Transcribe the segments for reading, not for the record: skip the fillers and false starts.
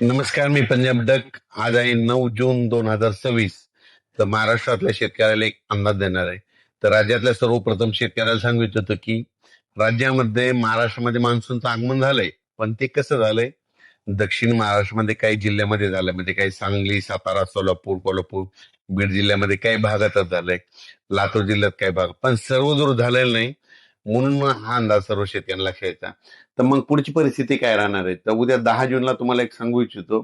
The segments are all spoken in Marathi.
नमस्कार, मी पंजाब डक. आज आहे 9 जून 2026. तर महाराष्ट्रातल्या शेतकऱ्याला एक अंदाज देणार आहे. तर राज्यातल्या सर्वप्रथम शेतकऱ्याला सांगू इच्छितो की राज्यामध्ये महाराष्ट्रामध्ये मान्सूनचं आगमन झालंय, पण ते कसं झालंय, दक्षिण महाराष्ट्रामध्ये काही जिल्ह्यामध्ये झालंय, म्हणजे काही सांगली, सातारा, सोलापूर, कोल्हापूर, बीड जिल्ह्यामध्ये काही भागातच झालंय, लातूर जिल्ह्यात काही भाग, पण सर्व दूर झालेलं नाही. म्हणून मग हा अंदाज सर्व शेतकऱ्यांना लक्षात यायचा. तर मग पुढची परिस्थिती काय राहणार आहे, तर उद्या 10 जूनला तुम्हाला एक सांगू इच्छितो.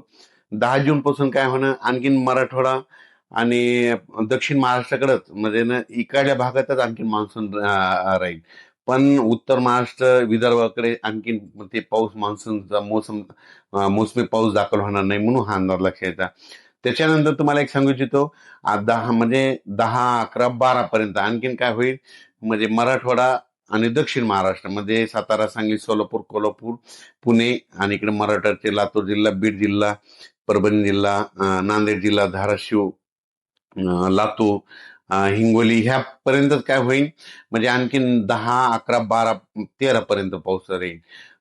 10 जून पासून काय होणार, आणखीन मराठवाडा आणि दक्षिण महाराष्ट्राकडेच, म्हणजे ना इकडल्या भागातच आणखीन मान्सून राहील. पण उत्तर महाराष्ट्र, विदर्भाकडे आणखीन ते पाऊस, मान्सूनचा मोसमी पाऊस दाखल होणार नाही, म्हणून हा अंदाज लक्षात यायचा. त्याच्यानंतर तुम्हाला एक सांगू इच्छितो, 10, म्हणजे 10, 11, 12 पर्यंत आणखीन काय होईल, म्हणजे मराठवाडा आणि दक्षिण महाराष्ट्रामध्ये सातारा, सांगली, सोलापूर, कोल्हापूर, पुणे आणि इकडे मराठवाड्याचे लातूर जिल्हा, बीड जिल्हा, परभणी जिल्हा, नांदेड जिल्हा, धाराशिव, लातूर, हिंगोली ह्या पर्यंतच काय होईल, म्हणजे आणखीन 10, 11, 12, 13 पर्यंत पाऊस राहील.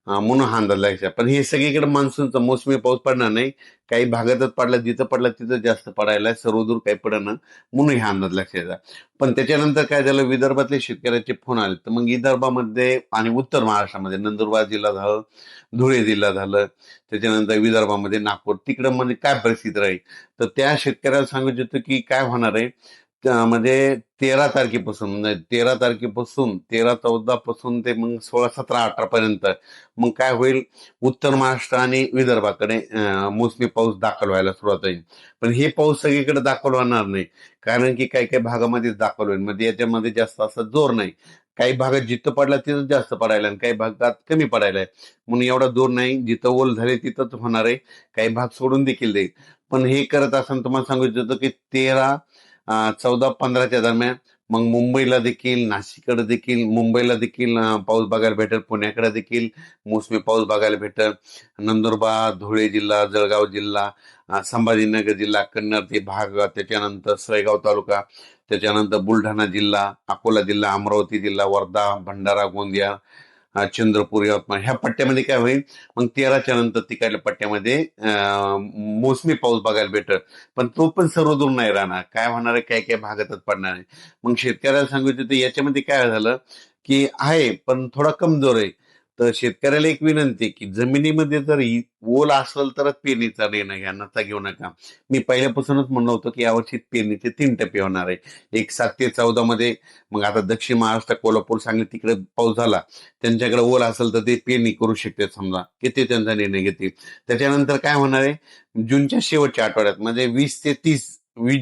म्हणून हा अंदाज लागायचा. पण हे सगळीकडे मान्सूनचा मोसमी पाऊस पडणार नाही, काही भागातच पडला, जिथं पडला तिथं जास्त पडायला, सर्वदूर काही पडणार, म्हणून हा अंदाज लक्षात. पण त्याच्यानंतर काय झालं, विदर्भातले शेतकऱ्याचे फोन आले. तर मग विदर्भामध्ये आणि उत्तर महाराष्ट्रामध्ये नंदुरबार जिल्हा झालं, धुळे जिल्हा झालं, त्याच्यानंतर विदर्भामध्ये नागपूर, तिकडं म्हणजे काय परिस्थिती राहील, तर त्या शेतकऱ्याला सांगू इच्छितो की काय होणार आहे. म्हणजे 13 तारखेपासून, म्हणजे 13 तारखेपासून, 13, 14 पासून ते मग 16, 17, 18 पर्यंत मग काय होईल, उत्तर महाराष्ट्र आणि विदर्भाकडे मोसमी पाऊस दाखल व्हायला सुरुवात होईल. पण हे पाऊस सगळीकडे दाखल होणार नाही, कारण की काही काही भागामध्ये दाखल होईल, म्हणजे याच्यामध्ये जास्त असा जोर नाही. काही भागात जिथं पडला तिथं जास्त पडायला आणि काही भागात कमी पडायला आहे, म्हणून एवढा जोर नाही. जिथं ओल झाले तिथंच होणार आहे, काही भाग सोडून देखील देईल. पण हे करत असताना तुम्हाला सांगू इच्छितो की 13, 14, 15च्या दरम्यान मग मुंबईला देखील, नाशिककडे देखील, मुंबईला देखील पाऊस बघायला भेटेल, पुण्याकडे देखील मोसमी पाऊस बघायला भेटेल. नंदुरबार, धुळे जिल्हा, जळगाव जिल्हा, संभाजीनगर जिल्हा, कन्नड ते भाग, त्याच्यानंतर सोयगाव तालुका, त्याच्यानंतर बुलढाणा जिल्हा, अकोला जिल्हा, अमरावती जिल्हा, वर्धा, भंडारा, गोंदिया, चंद्रपूर, यवतमाळ ह्या पट्ट्यामध्ये काय होईल, मग 13च्या नंतर तिकडल्या पट्ट्यामध्ये मोसमी पाऊस बघायला भेटत. पण तो पण सर्व दूर नाही राहणार, काय होणार आहे, काही काही भागातच पडणार आहे. मग शेतकऱ्याला सांगितलं तर याच्यामध्ये काय झालं की आहे, पण थोडा कमजोर आहे. तर शेतकऱ्याला एक विनंती आहे की जमिनीमध्ये जर ओल असेल तरच पेरणीचा निर्णय घ्या, नका घेऊ नका. मी पहिल्यापासूनच म्हणलं होतं की यावर्षी पेरणीचे 3 टप्पे होणार आहे. एक 7 ते 14 मध्ये, मग आता दक्षिण महाराष्ट्र, कोल्हापूर, सांगली तिकडे पाऊस झाला, त्यांच्याकडे ओल असेल तर ते पेरणी करू शकते, समजा की ते त्यांचा निर्णय घेतील. त्याच्यानंतर काय होणार आहे, जूनच्या शेवटच्या आठवड्यात, म्हणजे 20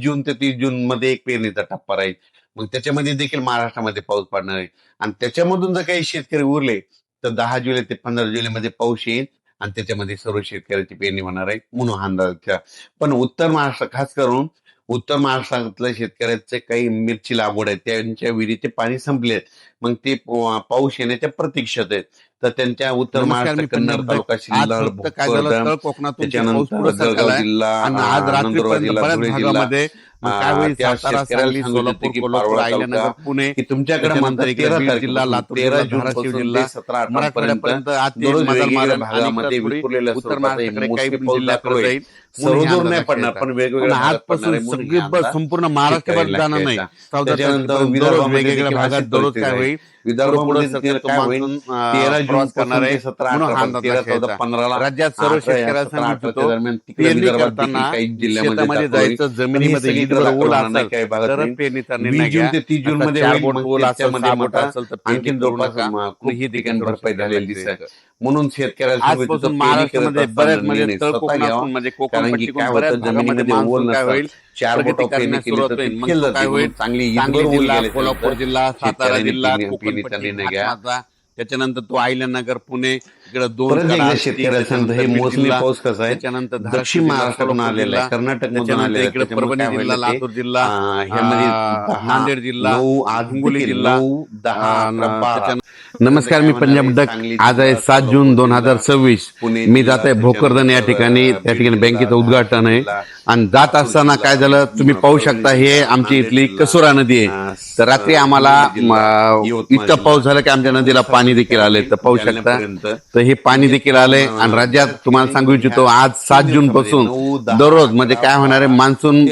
जून ते 30 जून मध्ये एक पेरणीचा टप्पा राहील. मग त्याच्यामध्ये देखील महाराष्ट्रामध्ये पाऊस पडणार आहे. आणि त्याच्यामधून जर काही शेतकरी उरले तर 10 जुलै ते 15 जुलै मध्ये पाऊस येईल आणि त्याच्यामध्ये सर्व शेतकऱ्याची पेरणी होणार आहे, म्हणून हा अंदाज ठेवा. पण उत्तर महाराष्ट्र, खास करून उत्तर महाराष्ट्रातल्या शेतकऱ्याचे काही मिरची लागवड आहे, त्यांच्या विहिरीचे पाणी संपले, मग ते पाऊस येण्याच्या प्रतीक्षेत आहेत. तर त्यांच्या उत्तर नमस्कार, महाराष्ट्र, मी कन्नड पंजाब तालुका, डक. आज सिल्लोड, फक्त काय झालं, भोकरदन, तळ कोकणातून ते पाऊस त्याच्यानंतर पुढे जळगाव सरकलाय जिल्हा, आणि आज नंदुरबार रात्रीपर्यंत जिल्हा, बऱ्याच धुळे जिल्हा, भागामध्ये मग काय होईल, त्या सातारा, शेतकऱ्याला सांगली, सांगू इच्छितो सोलापूर, की कोल्हापूर, पारोळा तालुका, अहिल्यानगर, पुणे, की तुमच्याकडे त्याच्यानंतर म्हणतात इकडे 13 बीड जिल्हा, तारखेपासून लातूर तेरा जिल्हा, जून धाराशिव पासून जिल्हा, ते 17, 18 पर्यंत मराठवाड्यापर्यंत आजचे दररोज मदार वेगवेगळ्या मारण आणि इकडे भागामध्ये थोडी विखुरलेल्या उत्तर स्वरूपात महाराष्ट्राकडे काही मोसमी पाऊस दाखल जिल्ह्याकडे होईल. जाईल, म्हणून हे सर्वदूर अंदाज नाही लक्षात पडणार, येतात. पण पण वेगवेगळ्या भागात पडणार आजपासून आहे, म्हणून हे सगळी अंदाज संपूर्ण शेतकऱ्यांनी महाराष्ट्रभर जाणार लक्षात नाही, घ्यायचा. 14 त्याच्यानंतर तारखेपर्यंत दररोज विदर्भामध्ये वेगवेगळ्या देखील भागात अशीच दररोज परिस्थिती काय राहील. होईल, पुढे पुढे विदर्भामध्ये देखील सरकत तो काय होईल, मान्सून 13 जून प्रवास करणार पासून आहे, ते 17, म्हणून 18 हा पर्यंत, अंदाज 13, लक्षात 14, यायचा. 15ला, राज्यात सर्व 18 या शेतकऱ्याला 17, सांगू 18च्या इच्छितो, दरम्यान तिकडे पेरणी विदर्भात देखील करताना काही जिल्ह्यामध्ये शेतामध्ये दाखल होईल. जायचं, पण हे जमिनीमध्ये सगळीकडे हिटभर दाखल ओल होणार नाही, असेल काही भागात तरच होईल. पेरणीचा 20 निर्णय जून घ्या. ते 30 जून आता मध्ये 4 होईल. बोट मग ओल असेल, 6 त्याच्यामध्ये बोट मात्र असेल तर पेरणी आणखीन करू जवळपास नका, खूप ही देखील ठिकाणी सर्व भरपाई शेतकऱ्याला झालेली लक्षात दिसत. येतं. म्हणून शेतकऱ्याला सांगू इच्छितो, आजपासून पेरणी करत महाराष्ट्रामध्ये असताना बऱ्याच म्हणजे निर्णय तळ स्वतः घ्यावा. कोकणातून म्हणजे कारण की कोकणपट्टीकडून काय बऱ्याच होतं, भागामध्ये जमिनीमध्ये ओल मान्सून काय नसतात. होईल, 4 प्रगती बोटावर पेरणी करण्यास केली सुरुवात तर ती होईल. मग फेल तो काय जाते, म्हणून होईल, चांगली सांगली ईदभर ओल जिल्हा, गेल्याच्या कोल्हापूर नंतर जिल्हा, सातारा शेतकऱ्यांनी जिल्हा, पेरणीचा कोकणपट्टी, निर्णय घ्या. घाटमाचा, त्याच्यानंतर तो अहिल्यानगर, पुणे, इकडे दोन परत कडा, एकदा स्टिक, शेतकऱ्याला सांगतो, हे त्याच्यानंतर बीड मोसमी जिल्हा, पाऊस कसा आहे, त्याच्यानंतर धाराशिव दक्षिण जिल्हा, महाराष्ट्रातून सोलापूर आलेला आहे, जिल्हा, कर्नाटक मधून त्याच्यानंतर आलेला आहे. इकडे त्याच्यामुळे परभणी काय जिल्हा, व्हायला ते लातूर जिल्हा, ह्यामध्ये 10, नांदेड जिल्हा, 9, आज हिंगोली देखील जिल्हा, 9, 10, 11, 12 नमस्कार, काय मी होणार पंजाब आहे, डक. सांगली आज आहे जिल्हा, 7 जून सोलापूर जिल्हा, 2026. पुणे मी जिल्हा, जात आहे भोकरदन या ठिकाणी, त्या बीड ठिकाणी जिल्हा, बँकेचं उद्घाटन धाराशिव आहे. जिल्हा, आणि जात लातूर असताना जिल्हा, काय झालं, तुम्ही पाहू परभणी शकता, हे जिल्हा, आमची नांदेड इथली जिल्हा, कसोरा नदी आहे. तर रात्री आम्हाला हिंगोली जिल्हा, यवतमाळ इतका पाऊस झाला की आमच्या नदीला सर्व पाणी देखील आले, तर पाहू शकता. जालन्यापर्यंत तर तर हे पाणी देखील आलंय. आणि राज्यात तुम्हाला सांगू इच्छितो आज 7 जून पासून दररोज म्हणजे काय होणार आहे, मान्सून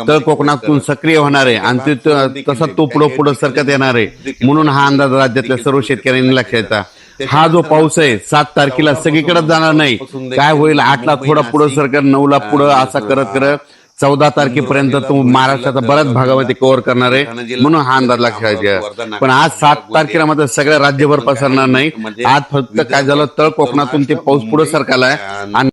तळ कोकणातून सक्रिय होणार आहे आणि तसा तो पुढे सरकत येणार आहे. म्हणून हा अंदाज राज्यातल्या सर्व शेतकऱ्यांनी लक्षात घ्यायचा. हा जो पाऊस आहे 7 तारखेला सगळीकडे जाणार नाही. काय होईल, 8 ला थोडा पुढे सरकत, 9 ला पुढे, असा करत करत 14 तारखेपर्यंत तो महाराष्ट्राचा बऱ्याच भागामध्ये कव्हर करणार आहे. म्हणून हा अंदाज लक्षात घ्या. पण आज 7 तारखेला मात्र सगळ्या राज्यभर पसरणार नाही. आज फक्त काय झालं, तळ कोकणातून ते पाऊस पुढे सरकालाय आणि